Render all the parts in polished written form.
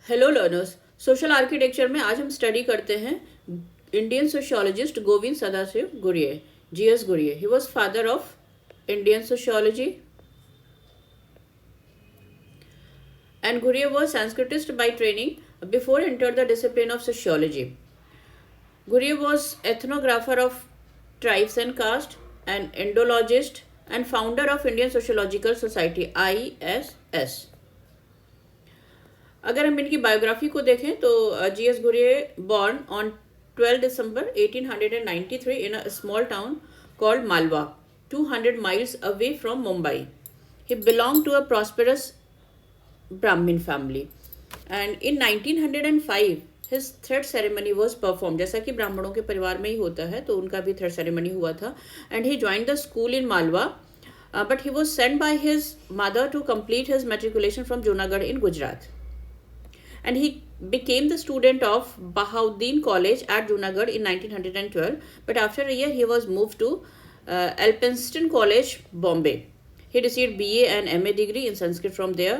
Hello learners, social architecture में आज हम स्टडी करते हैं Indian sociologist Govind Sadashiv Ghurye, GS Ghurye. He was father of Indian sociology and Gurye was Sanskritist by training before entered the discipline of sociology. Gurye was ethnographer of tribes and caste, an Indologist and founder of Indian Sociological Society ISS. अगर हम इनकी biography को देखें तो GS Ghurye born on 12 December 1893 in a small town called Malwa, 200 miles away from Mumbai. He belonged to a prosperous Brahmin family, and in 1905 his thread ceremony was performed. जैसा कि ब्राह्मणों के परिवार में ही होता है तो उनका भी thread ceremony हुआ था. And he joined the school in Malwa, but he was sent by his mother to complete his matriculation from Junagadh in Gujarat. And he became the student of Bahauddin College at Junagadh in 1912. But after a year, he was moved to Elphinstone College, Bombay. He received BA and MA degree in Sanskrit from there.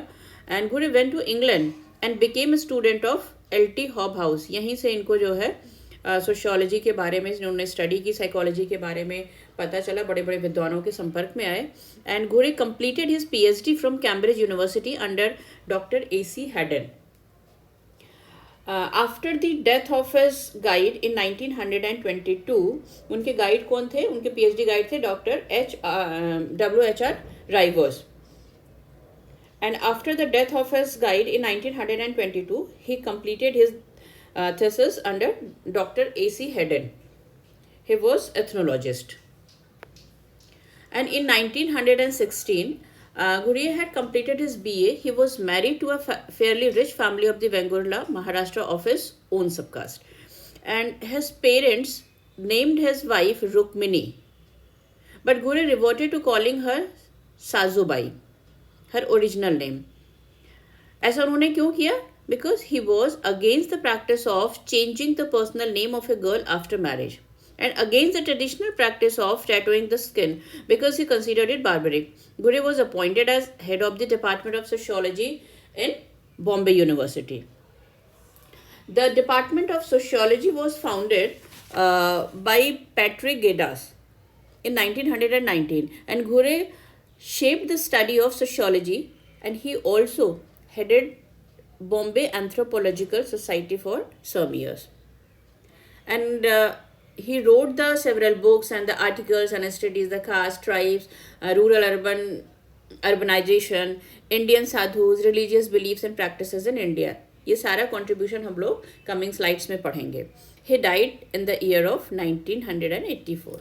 And Gurye went to England and became a student of L.T. Hobhouse. यहीं से इनको जो है sociology के बारे में इन्होंने study की, साइकोलॉजी के बारे में पता चला, बड़े बड़े विद्वानों के संपर्क में आए. एंड गुरे completed his PhD from Cambridge University under Dr. A.C. Haddon. After the death of his guide इन 1922, उनके गाइड कौन थे? उनके पीएचडी गाइड थे doctor W.H.R. Rivers. And after the death of his guide in 1922, he completed his thesis under Dr. A.C. Haddon. He was ethnologist. And in 1916, Gurye had completed his BA. He was married to a fairly rich family of the Vengurla, Maharashtra, of his own subcaste. And his parents named his wife Rukmini. But Gurye reverted to calling her Sazubai, her original name. ऐसा उन्होंने क्यों किया? Because he was against the practice of changing the personal name of a girl after marriage, and against the traditional practice of tattooing the skin because he considered it barbaric. Gurye was appointed as head of the Department of Sociology in Bombay University. The Department of Sociology was founded by Patrick Geddes in 1919, and Gurye shaped the study of sociology, and he also headed Bombay Anthropological Society for some years. And he wrote the several books and the articles and studies the caste, tribes, rural urbanization, Indian sadhus, religious beliefs and practices in India. ये सारा contribution हम लोग coming slides में पढ़ेंगे. He died in the year of 1984.